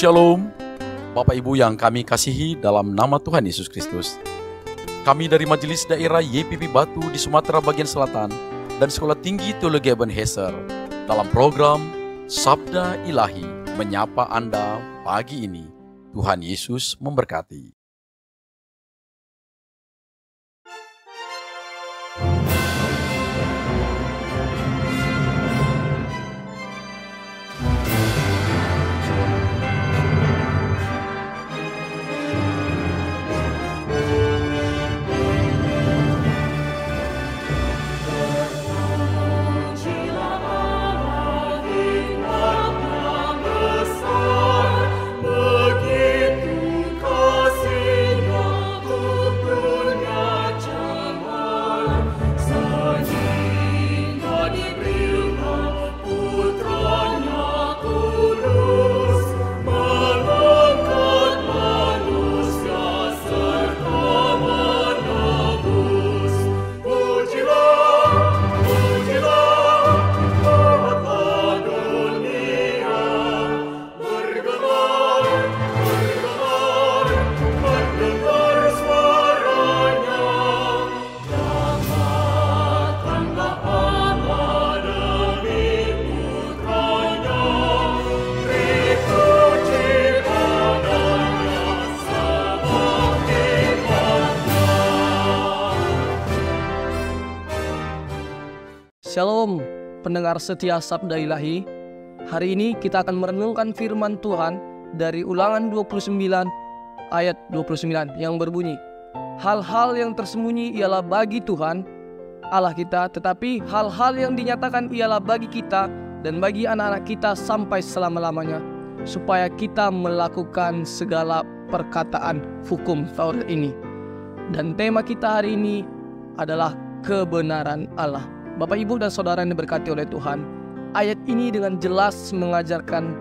Shalom, Bapak Ibu yang kami kasihi dalam nama Tuhan Yesus Kristus. Kami dari Majelis Daerah YPP Batu di Sumatera Bagian Selatan dan Sekolah Tinggi Teologi Ebenezer dalam program Sabda Ilahi menyapa Anda pagi ini. Tuhan Yesus memberkati. Shalom, pendengar setia Sabda Ilahi. Hari ini kita akan merenungkan firman Tuhan dari Ulangan 29 ayat 29 yang berbunyi, hal-hal yang tersembunyi ialah bagi Tuhan Allah kita, tetapi hal-hal yang dinyatakan ialah bagi kita dan bagi anak-anak kita sampai selama-lamanya, supaya kita melakukan segala perkataan hukum Taurat ini. Dan tema kita hari ini adalah kebenaran Allah. Bapak, Ibu, dan Saudara yang diberkati oleh Tuhan, ayat ini dengan jelas mengajarkan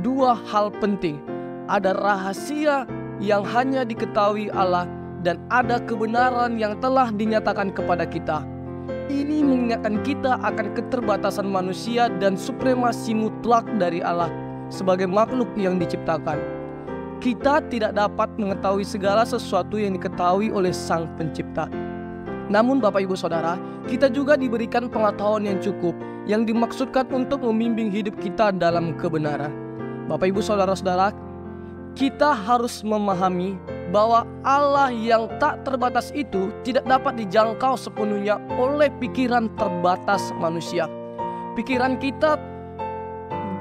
dua hal penting. Ada rahasia yang hanya diketahui Allah dan ada kebenaran yang telah dinyatakan kepada kita. Ini mengingatkan kita akan keterbatasan manusia dan supremasi mutlak dari Allah sebagai makhluk yang diciptakan. Kita tidak dapat mengetahui segala sesuatu yang diketahui oleh Sang Pencipta. Namun Bapak, Ibu, Saudara, kita juga diberikan pengetahuan yang cukup yang dimaksudkan untuk membimbing hidup kita dalam kebenaran. Bapak, Ibu, Saudara-saudara, kita harus memahami bahwa Allah yang tak terbatas itu tidak dapat dijangkau sepenuhnya oleh pikiran terbatas manusia. Pikiran kita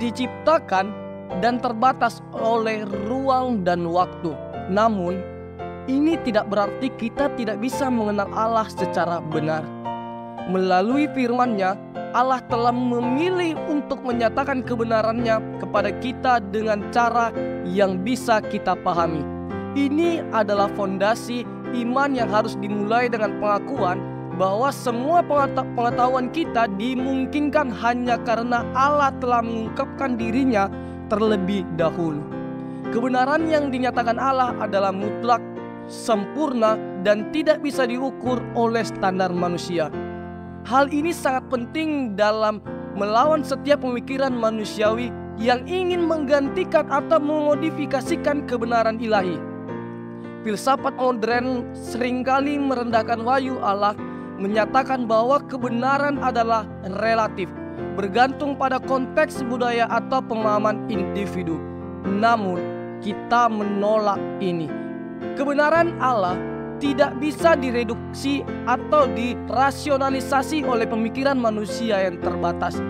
diciptakan dan terbatas oleh ruang dan waktu. Namun ini tidak berarti kita tidak bisa mengenal Allah secara benar. Melalui firman-Nya, Allah telah memilih untuk menyatakan kebenarannya kepada kita dengan cara yang bisa kita pahami. Ini adalah fondasi iman yang harus dimulai dengan pengakuan bahwa semua pengetahuan kita dimungkinkan hanya karena Allah telah mengungkapkan dirinya terlebih dahulu. Kebenaran yang dinyatakan Allah adalah mutlak, sempurna, dan tidak bisa diukur oleh standar manusia. Hal ini sangat penting dalam melawan setiap pemikiran manusiawi yang ingin menggantikan atau memodifikasikan kebenaran ilahi. Filsafat modern seringkali merendahkan wahyu Allah, menyatakan bahwa kebenaran adalah relatif, bergantung pada konteks budaya atau pemahaman individu. Namun, kita menolak ini. Kebenaran Allah tidak bisa direduksi atau dirasionalisasi oleh pemikiran manusia yang terbatas.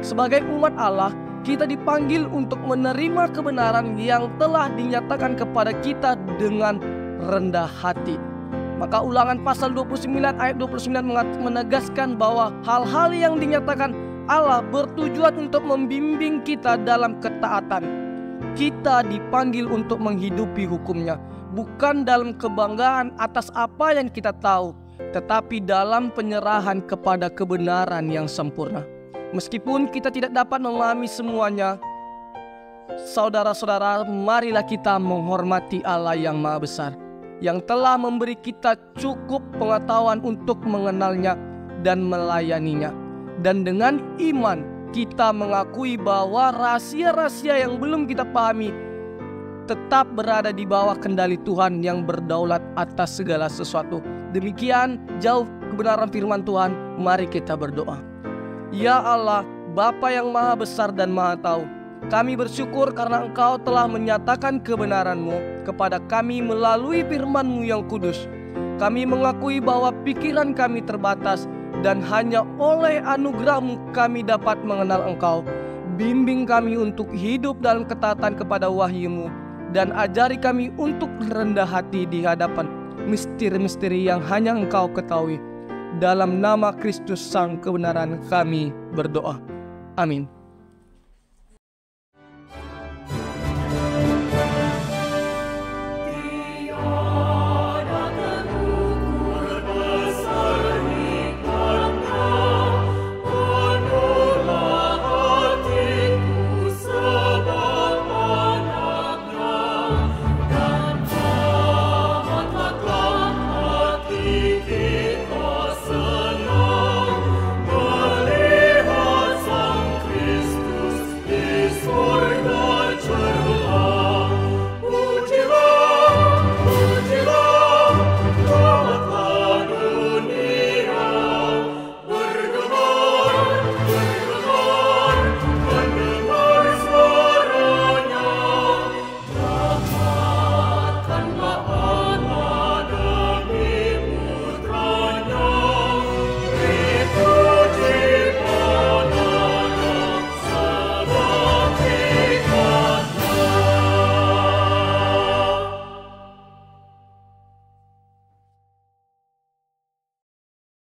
Sebagai umat Allah, kita dipanggil untuk menerima kebenaran yang telah dinyatakan kepada kita dengan rendah hati. Maka Ulangan pasal 29 ayat 29 menegaskan bahwa hal-hal yang dinyatakan Allah bertujuan untuk membimbing kita dalam ketaatan. Kita dipanggil untuk menghidupi hukum-Nya, bukan dalam kebanggaan atas apa yang kita tahu, tetapi dalam penyerahan kepada kebenaran yang sempurna. Meskipun kita tidak dapat memahami semuanya, saudara-saudara, marilah kita menghormati Allah yang Maha Besar, yang telah memberi kita cukup pengetahuan untuk mengenalnya dan melayaninya. Dan dengan iman kita mengakui bahwa rahasia-rahasia yang belum kita pahami tetap berada di bawah kendali Tuhan yang berdaulat atas segala sesuatu. Demikian jauh kebenaran firman Tuhan, mari kita berdoa. Ya Allah, Bapa yang maha besar dan maha tahu, kami bersyukur karena Engkau telah menyatakan kebenaran-Mu kepada kami melalui firman-Mu yang kudus. Kami mengakui bahwa pikiran kami terbatas dan hanya oleh anugerah-Mu kami dapat mengenal Engkau. Bimbing kami untuk hidup dalam ketaatan kepada wahyu-Mu dan ajari kami untuk rendah hati di hadapan misteri-misteri yang hanya Engkau ketahui. Dalam nama Kristus Sang Kebenaran kami berdoa. Amin.